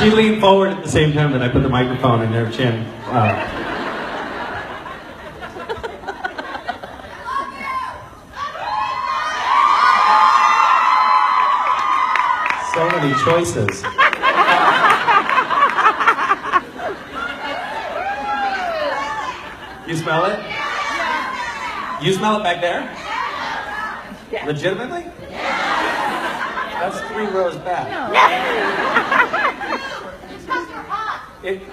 She leaned forward at the same time that I put the microphone in her chin. So many choices. You smell it? You smell it back there? Yeah. Legitimately? That's 3 rows back. It's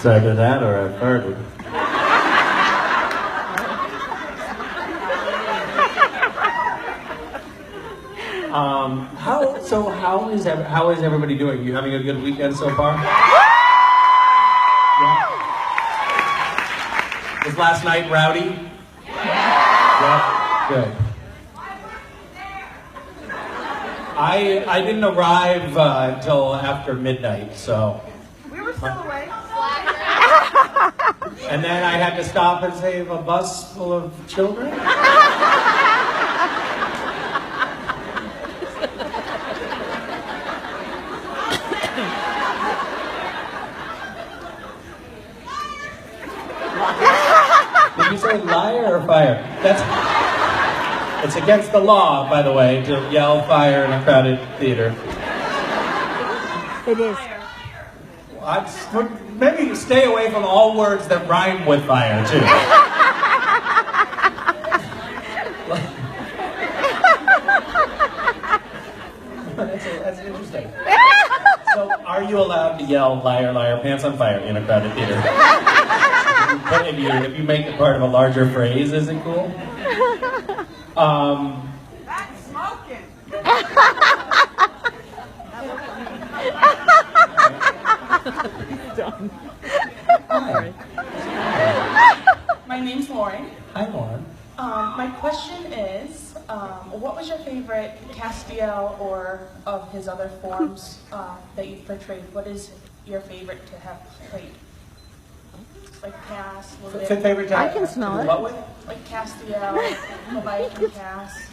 either that or I've farted. How is everybody doing? You having a good weekend so far? Yeah. Was last night rowdy? Yeah. Good. I didn't arrive until after midnight, so. We were still awake. And then I had to stop and save a bus full of children. Did you say liar or fire? It's against the law, by the way, to yell fire in a crowded theater. It is. Maybe stay away from all words that rhyme with fire, too. That's interesting. So, are you allowed to yell liar, liar, pants on fire in a crowded theater? If you make it part of a larger phrase, is it cool? That's smoking. Hi. My name's Lauren. Hi, Lauren. My question is, what was your favorite Castiel or of his other forms that you portrayed? What is your favorite to have played? Like Cass, Favorite time? I can smell it. What with? like Castiel, Leviathan Cass,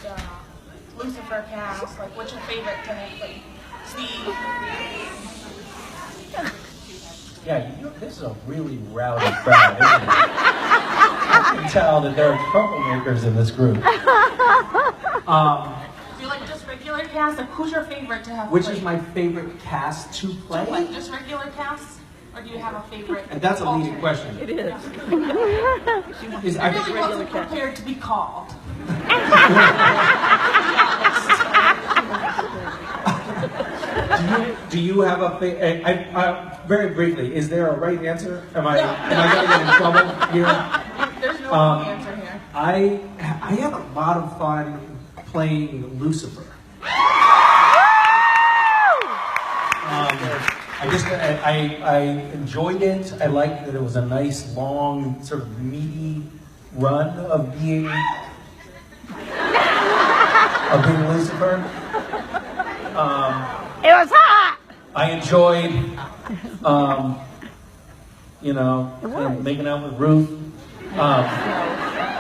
Lucifer Cass. Like, what's your favorite to have played? Steve. Yeah, this is a really rowdy crowd, isn't it? I can tell that there are troublemakers in this group. Do you like just regular Cass? Like, who's your favorite to have Which played? is my favorite cast to play? Like, just regular Cass? Or do you have a favorite? And that's a leading question. It is. I really wasn't prepared to be called. Do you have a very briefly, is there a right answer? Am I going to get in trouble here? There's no wrong answer here. I had a lot of fun playing Lucifer. I enjoyed it. I liked that it was a nice, long, sort of meaty run of being Lucifer. It was hot. I enjoyed, kind of making out with Ruth.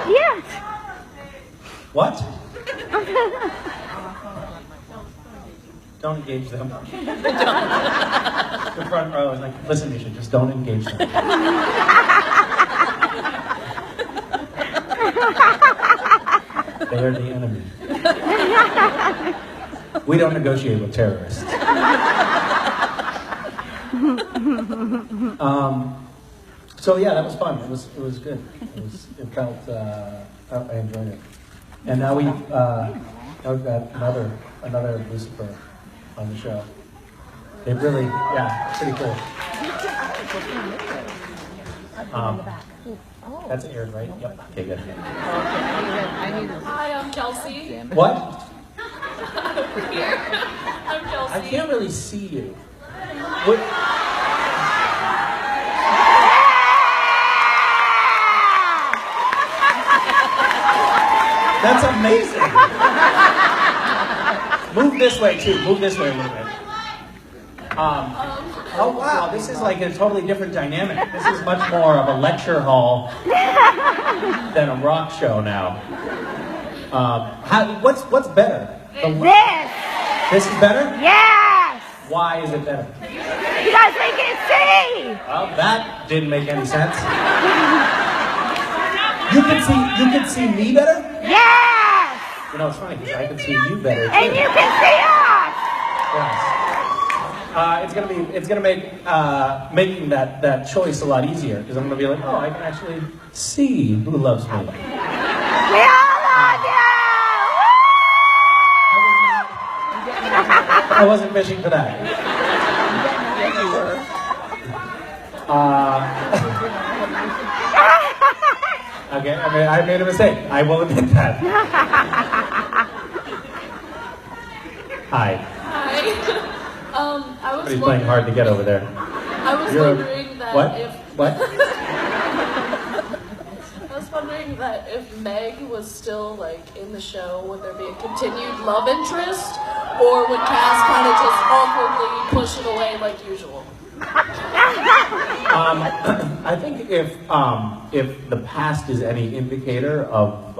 Yes. What? Don't engage them. The front row is like, listen, Misha, just don't engage them. They are the enemy. We don't negotiate with terrorists. So yeah, that was fun. It was good. It felt I enjoyed it. And now we've got another Lucifer on the show. They really, yeah, pretty cool. That's aired, right? Yep. Okay, good. Hi, I'm Kelsey. What? Here. I'm Kelsey. I can't really see you. What? That's amazing. Move this way too. Move this way a little bit. Oh wow, this is like a totally different dynamic. This is much more of a lecture hall than a rock show now. What's better? This! This is better? Yes! Why is it better? Because we can see! Well, that didn't make any sense. You can see me better? Yes! You know, it's funny because I can see you better too. And you can see us! Yes. It's gonna make making that choice a lot easier because I'm gonna be like, oh, I can actually see who loves me. We all love you! I wasn't fishing for that. Okay, I made a mistake. I will admit that. Hi. Hi. I was Somebody's playing hard to get over there. I was wondering that What? if What? I was wondering that if Meg was still like in the show, would there be a continued love interest, or would Cass kind of just awkwardly push it away like usual? I think if the past is any indicator of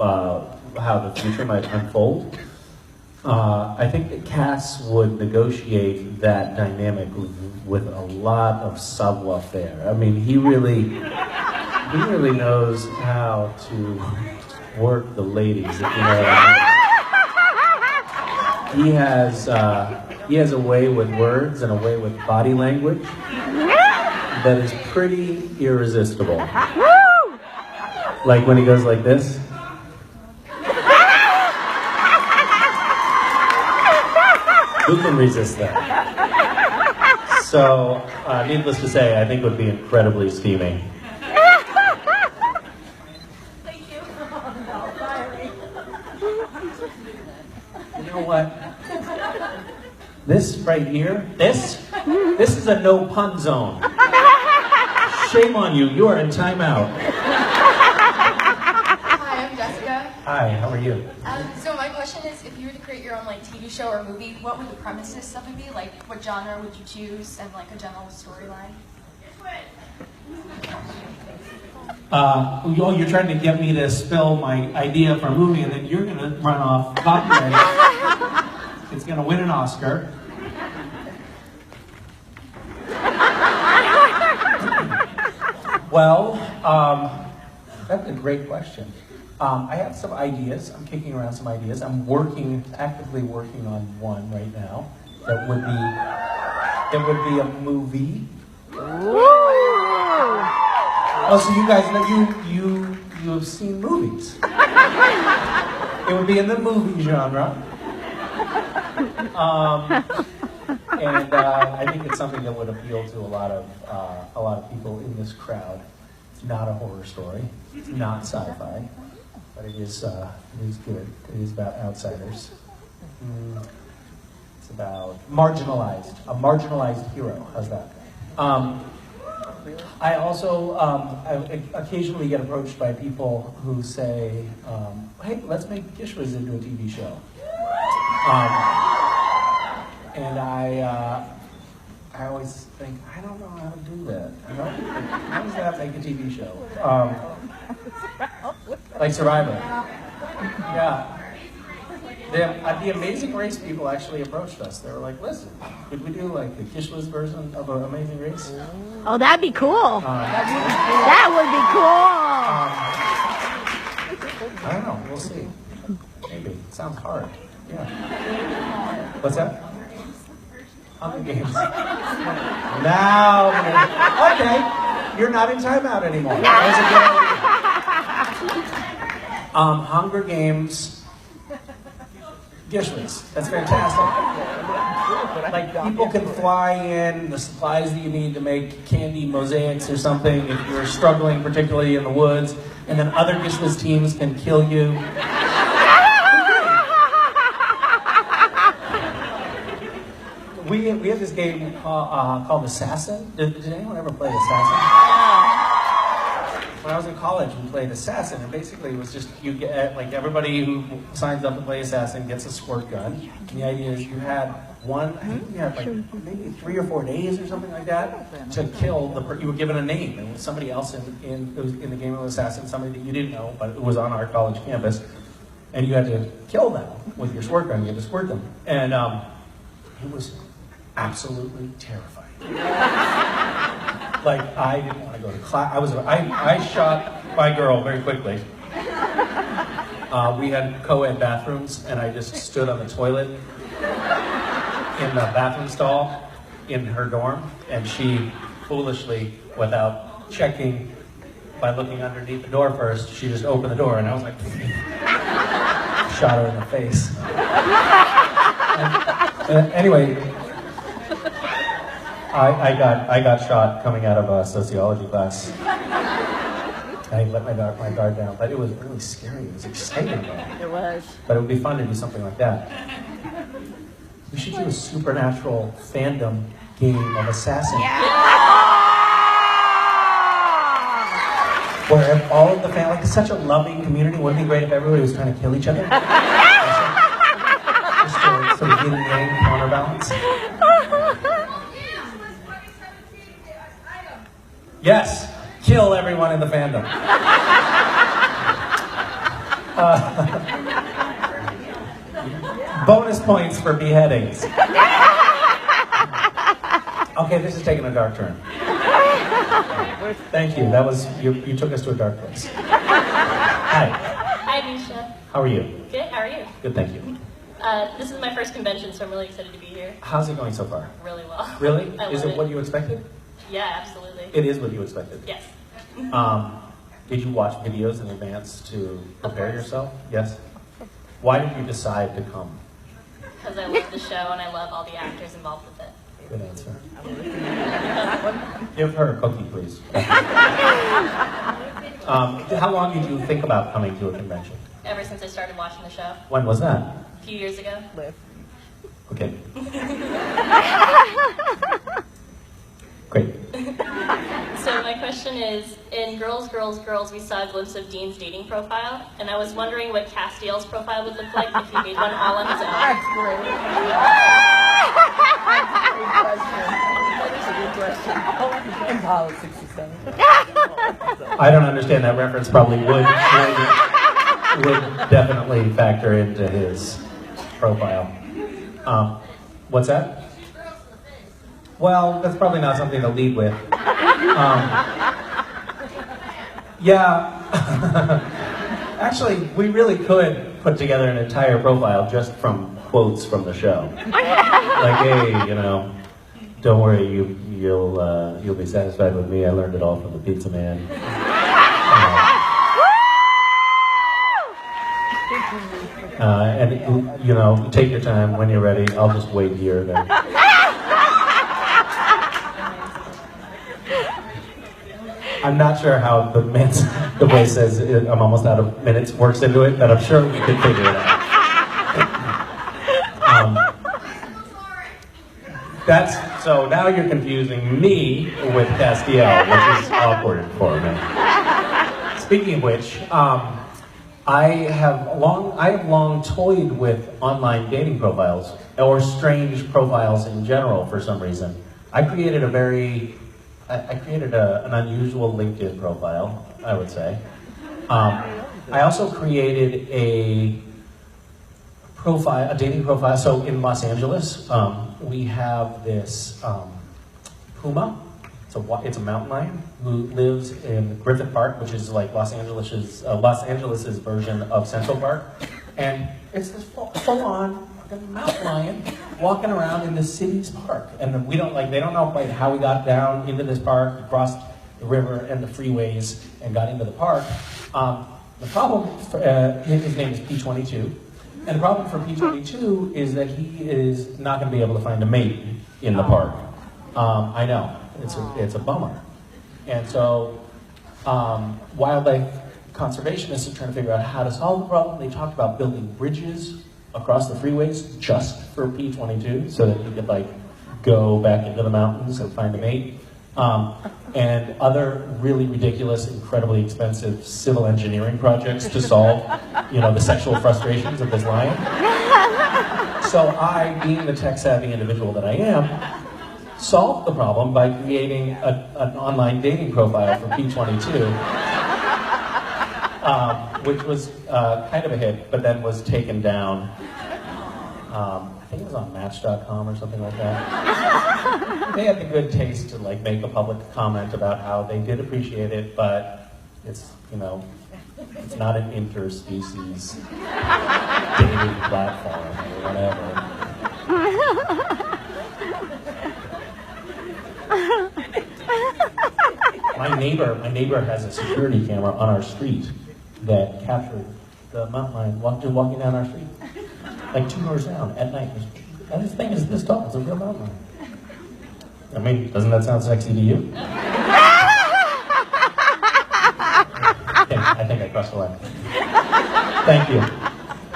how the future might unfold, I think that Cass would negotiate that dynamic with a lot of savoir-faire. I mean, he really knows how to work the ladies, if you know what I mean. He has a way with words and a way with body language that is pretty irresistible. Like when he goes like this. Who can resist that? So, needless to say, I think it would be incredibly steaming. Thank you. You know what? This right here, this is a no pun zone. Shame on you, you are in timeout. Hi, I'm Jessica. Hi, how are you? So my question is, if you were to create your own TV show or movie, what would the premises of it be? Like, what genre would you choose, and a general storyline? You're trying to get me to spill my idea for a movie, and then you're going to run off copyright. It's going to win an Oscar. Well, that's a great question. I have some ideas. I'm kicking around some ideas. I'm actively working on one right now that would be a movie. Oh, so you guys know you have seen movies. It would be in the movie genre. And I think it's something that would appeal to a lot of people in this crowd. It's not a horror story. It's not sci-fi, but it is good. It is about outsiders. It's about a marginalized hero. How's that? I also I occasionally get approached by people who say, "Hey, let's make Gishwas into a TV show." And I always think, I don't know how to do that. You know? How does that make a TV show? Like Survivor. Yeah. The Amazing Race people actually approached us. They were like, listen, could we do like the Gishwas version of Amazing Race? Oh, that'd be cool. That would be cool. I don't know. We'll see. Maybe. It sounds hard. Yeah. What's that? Hunger Games. Now, okay, you're not in timeout anymore. That was a good idea. Hunger Games. Gishwas. That's fantastic. Like people can fly in the supplies that you need to make candy mosaics or something if you're struggling, particularly in the woods, and then other Gishwas teams can kill you. We have this game called Assassin. Did anyone ever play Assassin? When I was in college, we played Assassin, and basically it was just you get like everybody who signs up to play Assassin gets a squirt gun. And the idea is you had I think you had like maybe 3 or 4 days or something like that to kill you were given a name, and it was somebody else in the game of Assassin, somebody that you didn't know, but it was on our college campus. and you had to kill them with your squirt gun. You had to squirt them, and it was absolutely terrifying. Like, I didn't want to go to class. I shot my girl very quickly. We had co-ed bathrooms, and I just stood on the toilet in the bathroom stall in her dorm, and she foolishly, without checking by looking underneath the door first, she just opened the door, and I was like, shot her in the face. Anyway, I got shot coming out of a sociology class. I let my guard down, but it was really scary. It was exciting, though. It was. But it would be fun to do something like that. We should do a supernatural fandom game of assassin. Where if all of the family, like, it's such a loving community. Wouldn't it be great if everybody was trying to kill each other? Just to sort of yin and yang counterbalance. Yes, kill everyone in the fandom. Bonus points for beheadings. Okay, this is taking a dark turn. Thank you. That was you took us to a dark place. Hi. Hi, Misha. How are you? Good, how are you? Good, thank you. This is my first convention, so I'm really excited to be here. How's it going so far? Really well. Really? I Is love it what you expected? Yeah, absolutely. It is what you expected. Yes. Did you watch videos in advance to prepare yourself? Yes. Why did you decide to come? Because I love the show and I love all the actors involved with it. Good answer. Give her a cookie, please. How long did you think about coming to a convention? Ever since I started watching the show, When was that? a few years ago. Okay. Great. So my question is, in Girls, Girls, Girls, we saw a glimpse of Dean's dating profile, and I was wondering what Castiel's profile would look like if he made one all on his own. In politics, you say. I don't understand that reference. Probably would definitely factor into his profile. What's that? Well, that's probably not something to lead with. Yeah. Actually, we really could put together an entire profile just from quotes from the show. Like, hey, don't worry, you'll be satisfied with me. I learned it all from the pizza man. And take your time when you're ready. I'll just wait here. Then. I'm not sure how the voice says I'm almost out of minutes works into it, but I'm sure we could figure it out. So now you're confusing me with Castiel, which is awkward for me. Speaking of which, I have long toyed with online dating profiles or strange profiles in general for some reason. I created an unusual LinkedIn profile, I would say. I also created a dating profile. So in Los Angeles, we have this puma. It's a mountain lion who lives in Griffith Park, which is like Los Angeles's version of Central Park, and it's this full-on mountain lion walking around in the city's park. And they don't know quite how he got down into this park, crossed the river and the freeways, and got into the park. The problem, his name is P22, and the problem for P22 is that he is not going to be able to find a mate in the park. I know, it's a bummer. And so wildlife conservationists are trying to figure out how to solve the problem. They talked about building bridges across the freeways just for P22 so that he could go back into the mountains and find a mate. And other really ridiculous, incredibly expensive civil engineering projects to solve, the sexual frustrations of this lion. So I, being the tech-savvy individual that I am, solved the problem by creating an online dating profile for P22, which was kind of a hit, but then was taken down. I think it was on Match.com or something like that. They had the good taste to like make a public comment about how they did appreciate it, but it's, you know, it's not an interspecies dating platform or whatever. My neighbor has a security camera on our street that captured the mountain lion walking down our street, like 2 doors down at night. And this thing is this tall. It's a real mountain lion. I mean, doesn't that sound sexy to you? I think I crossed the line. Thank you.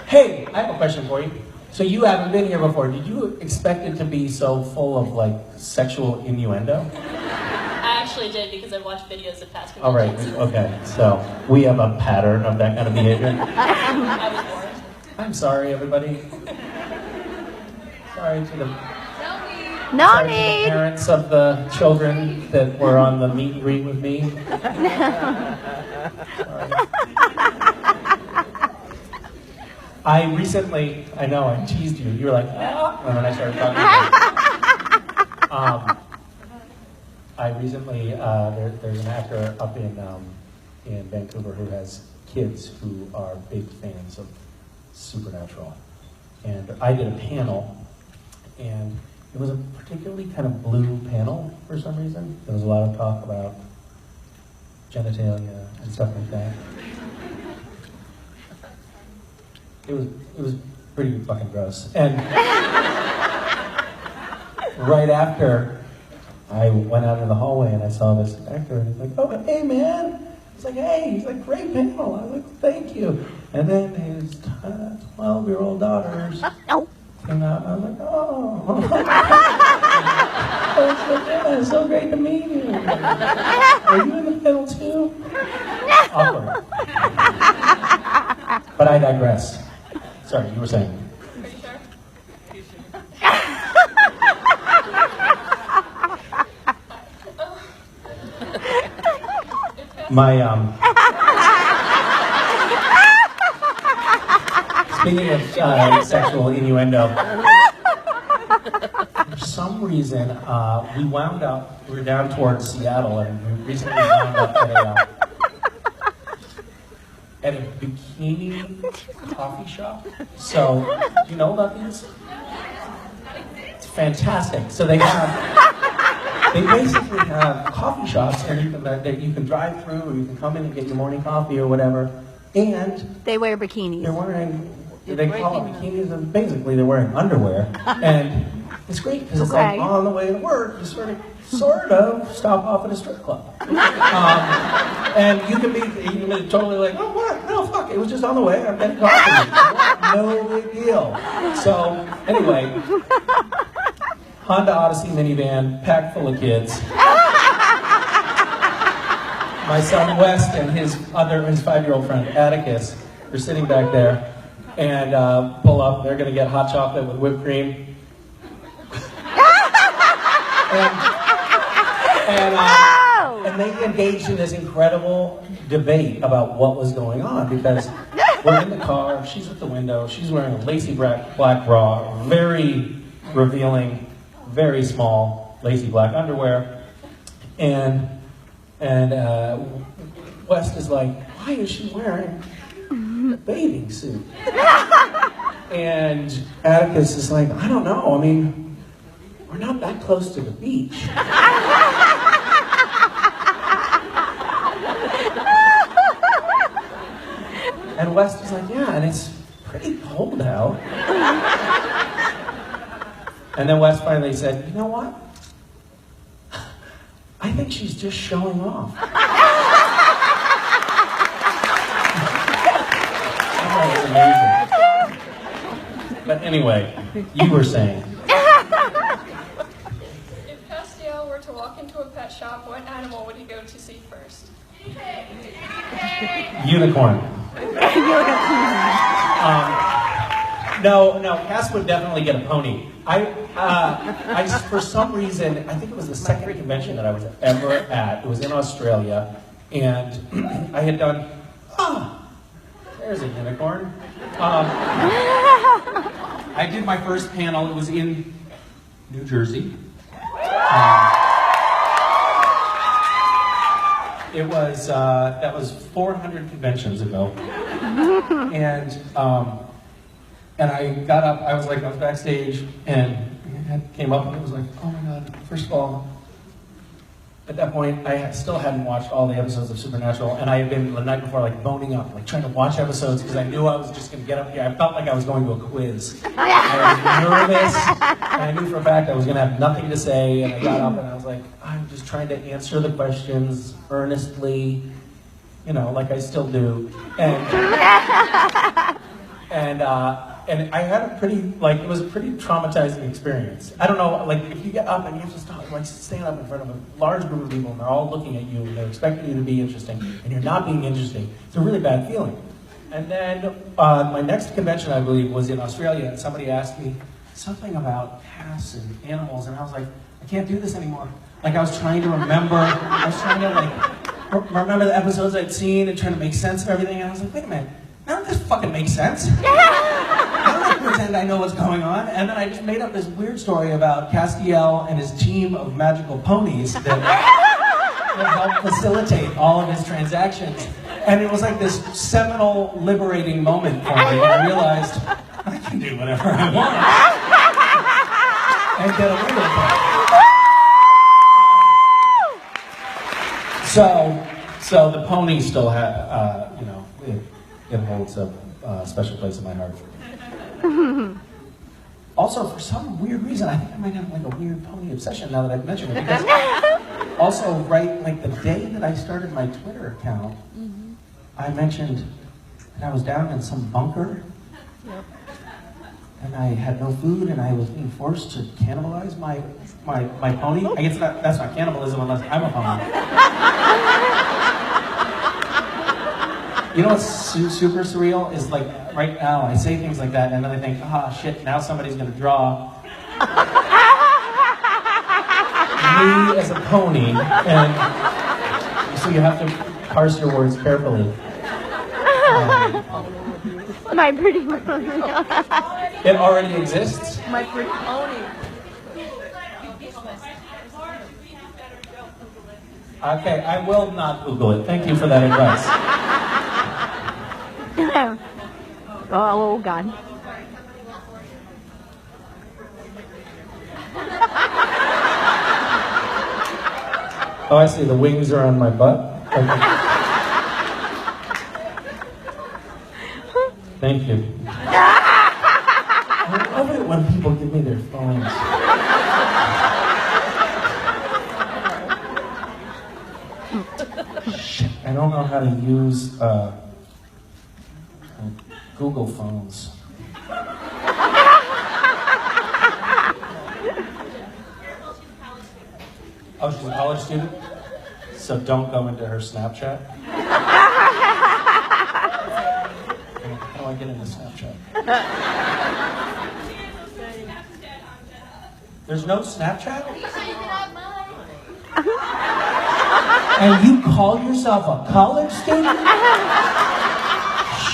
Hey, I have a question for you. So you haven't been here before. Did you expect it to be so full of like sexual innuendo? I actually did because I've watched videos of past All right. conventions. Okay. So we have a pattern of that kind of behavior. I was bored. I'm sorry, everybody. Sorry to the No sorry to the need. parents of the children that were on the meet and greet with me. Sorry. I recently, I know, I teased you. You were like, ah, and then I started talking about it. I recently, there's an actor up in Vancouver who has kids who are big fans of Supernatural. And I did a panel, and it was a particularly kind of blue panel for some reason. There was a lot of talk about genitalia and stuff like that. It was pretty fucking gross. And right after, I went out in the hallway and I saw this actor, and he's like, "Oh, hey man." He's like, "Hey," he's like, "Great panel." I was like, "Thank you." And then his 12-year-old daughters No. came out, and I was like, "Oh." It's so great to meet you. Are you in the panel too? Awkward. But I digress. Sorry, you were saying. Are you sure? My speaking of sexual innuendo, for some reason we were down towards Seattle, and we recently wound up at a bikini coffee shop. So, do you know about these? It's fantastic. So they basically have coffee shops, and you can drive through, or you can come in and get your morning coffee or whatever. And They wear bikinis. they're wearing, they call it bikinis, and basically they're wearing underwear. And it's great because it's like Okay. on the way to work, you sort of stop off at a strip club. And you can be totally like, "Oh, what? No, fuck, it was just on the way, I'm getting coffee." No big deal. So, anyway, Honda Odyssey minivan, packed full of kids. My son West and his 5-year-old friend Atticus are sitting back there, and pull up. They're going to get hot chocolate with whipped cream. And they engaged in this incredible debate about what was going on, because we're in the car, she's at the window, she's wearing a lacy black bra, very revealing, very small lacy black underwear, and West is like, "Why is she wearing a bathing suit?" And Atticus is like, "I don't know, I mean, we're not that close to the beach." And West is like, "Yeah, and it's pretty cold out." And then West finally said, "You know what? I think she's just showing off." That was amazing. But anyway, you were saying. If Castiel were to walk into a pet shop, what animal would he go to see first? Unicorn. No, Cass would definitely get a pony. I for some reason, I think it was the second convention that I was ever at. It was in Australia, and I had done, There's a unicorn. I did my first panel. It was in New Jersey. That was 400 conventions ago. And I got up, I was backstage, and it came up and it was like, oh my God, first of all, at that point, I still hadn't watched all the episodes of Supernatural, and I had been the night before boning up, trying to watch episodes because I knew I was just going to get up here. I felt like I was going to a quiz. I was nervous, and I knew for a fact I was going to have nothing to say, and I got up and I was like, I'm just trying to answer the questions earnestly, like I still do. And I had a pretty, it was a pretty traumatizing experience. I don't know, if you get up and you have to stop, stand up in front of a large group of people and they're all looking at you and they're expecting you to be interesting and you're not being interesting, it's a really bad feeling. And then my next convention, I believe, was in Australia, and somebody asked me something about cats and animals, and I was like, I can't do this anymore. I was trying to remember, remember the episodes I'd seen and trying to make sense of everything, and I was like, wait a minute, none of this fucking makes sense. I don't have to pretend I know what's going on. And then I just made up this weird story about Castiel and his team of magical ponies that helped facilitate all of his transactions. And it was like this seminal, liberating moment for me. I realized I can do whatever I want and get away with it. So the pony still had, it holds a special place in my heart. Also, for some weird reason, I think I might have a weird pony obsession now that I've mentioned it. Because also, the day that I started my Twitter account, I mentioned that I was down in some bunker, and I had no food, and I was being forced to cannibalize my pony. I guess that's not cannibalism unless I'm a pony. You know what's super surreal is right now I say things like that and then I think, shit, now somebody's gonna draw me as a pony, and so you have to parse your words carefully. My pretty pony. It already exists. My pretty pony. Okay, I will not Google it. Thank you for that advice. Oh, God. Oh, I see. The wings are on my butt. Okay. Thank you. I love it when people give me their phones. Shit, I don't know how to use Google phones. Oh, she's a college student? So don't go into her Snapchat? How do I get into Snapchat? There's no Snapchat? And you call yourself a college student?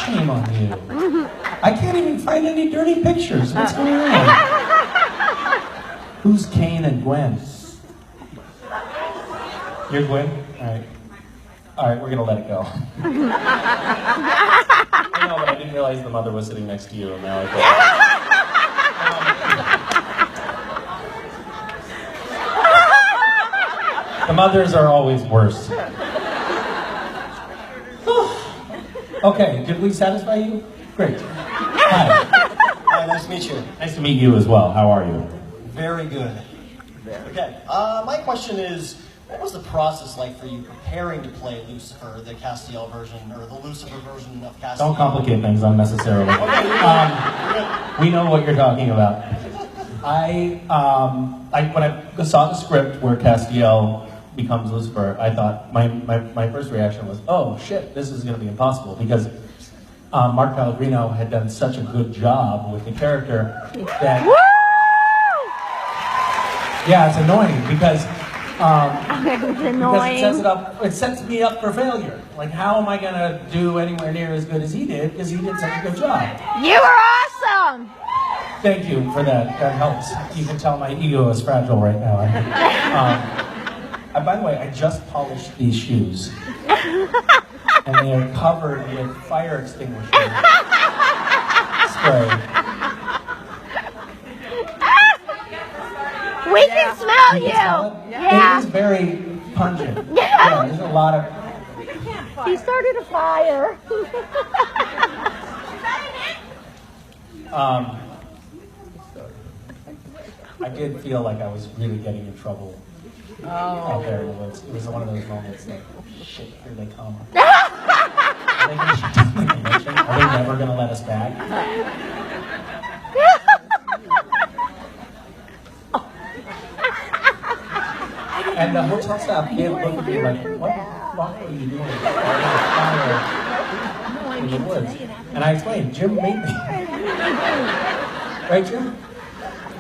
Shame on you. I can't even find any dirty pictures. What's going on? Who's Kane and Gwen? You're Gwen? All right, we're gonna let it go. I know, but I didn't realize the mother was sitting next to you, and now I thought. The mothers are always worse. Okay, did we satisfy you? Great. Hi. Hi, nice to meet you. Nice to meet you as well. How are you? Very good. Okay, my question is, what was the process like for you preparing to play Lucifer, the Castiel version, or the Lucifer version of Castiel? Don't complicate things unnecessarily. We know what you're talking about. When I saw the script where Castiel becomes Lucifer, I thought, my first reaction was, oh shit, this is going to be impossible, because Mark Pellegrino had done such a good job with the character that... Yeah, it's annoying, because It was Because it annoying. it sets me up for failure. Like, how am I gonna do anywhere near as good as he did? Because he did such a good job. You were awesome. Thank you for that. That helps. You can tell my ego is fragile right now. By the way, I just polished these shoes, and they are covered with fire extinguisher spray. We can smell You you. can smell it? Yeah. It is very pungent. Yeah. There's a lot of. He started a fire. I did feel like I was really getting in trouble out there in the woods. It was one of those moments like, shit, here they come. Are they gonna shoot us like a mission? Are they never going to let us back? And the hotel staff did look at me like, what the fuck are you doing? Starting a fire in the woods. And I explained, Jim made me. Right, Jim?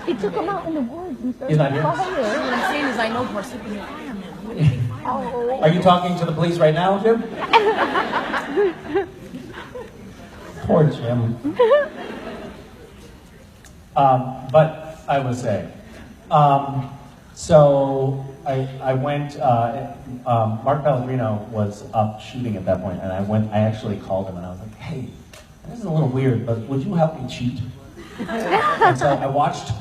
He took him out in the woods and started He's not here? a fire. What I'm saying is I know Parsippany firemen. Oh. Are you talking to the police right now, Jim? Poor Jim. But I was saying, so I went, Mark Pellegrino was up shooting at that point, and I actually called him and I was like, hey, this is a little weird, but would you help me cheat? And so I watched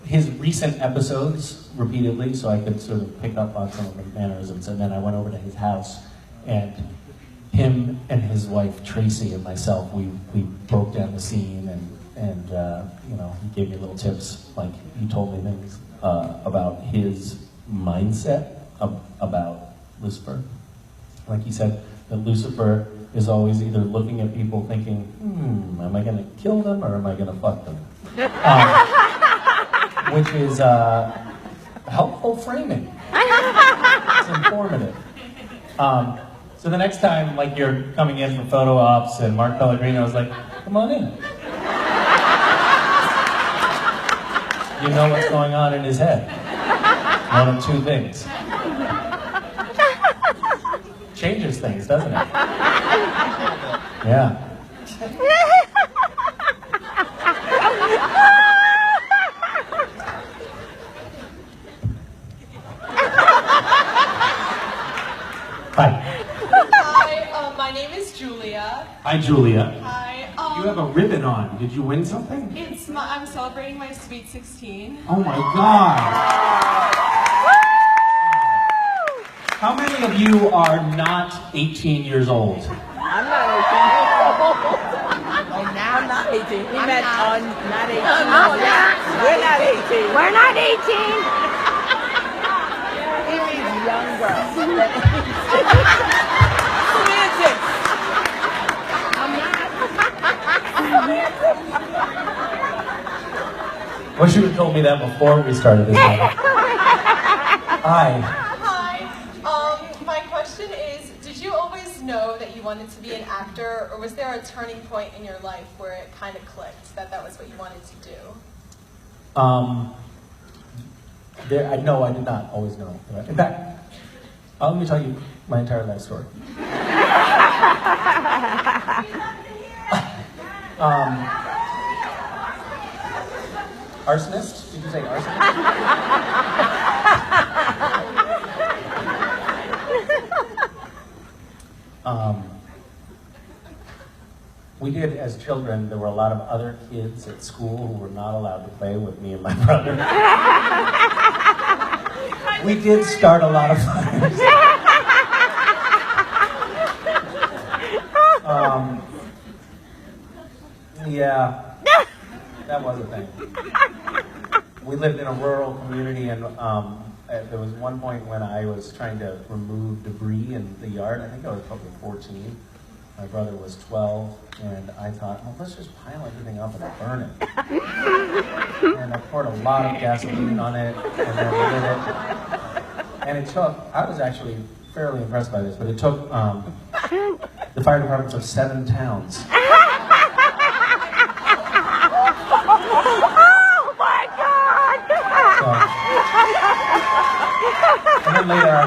his recent episodes repeatedly so I could sort of pick up on some of the mannerisms, and then I went over to his house, and him and his wife Tracy and myself, we broke down the scene, and you know, he gave me little tips, like he told me things about his mindset about Lucifer. Like he said that Lucifer is always either looking at people thinking, am I going to kill them or am I going to fuck them? Which is helpful framing. It's informative. So the next time, like, you're coming in for photo ops and Mark Pellegrino is like, come on in. You know what's going on in his head. One of two things. Changes things, doesn't it? Yeah. Hi. Hi, my name is Julia. Hi, Julia. Hi. You have a ribbon on. Did you win something? I'm celebrating my sweet 16. Oh my God. How many of you are not 18 years old? I'm not 18 years old. I'm not 18. He meant not 18. We're not 18. We're not 18. He means young girls. Semantics. I'm not. Wish you had told me that before we started this meeting. Hi. Hi. My question is, did you always know that you wanted to be an actor, or was there a turning point in your life where it kind of clicked that that was what you wanted to do? No, I did not always know. In fact, let me tell you my entire life story. Arsonist? Did you say arsonist? We did, as children, there were a lot of other kids at school who were not allowed to play with me and my brother. We did start a lot of fires. Yeah, that was a thing. We lived in a rural community, and there was one point when I was trying to remove debris in the yard. I think I was probably 14. My brother was 12, and I thought, well, let's just pile everything up and burn it. And I poured a lot of gasoline on it, and then lit it. And it took, I was actually fairly impressed by this, but it took the fire departments of 7 towns. Oh my God! So, and later.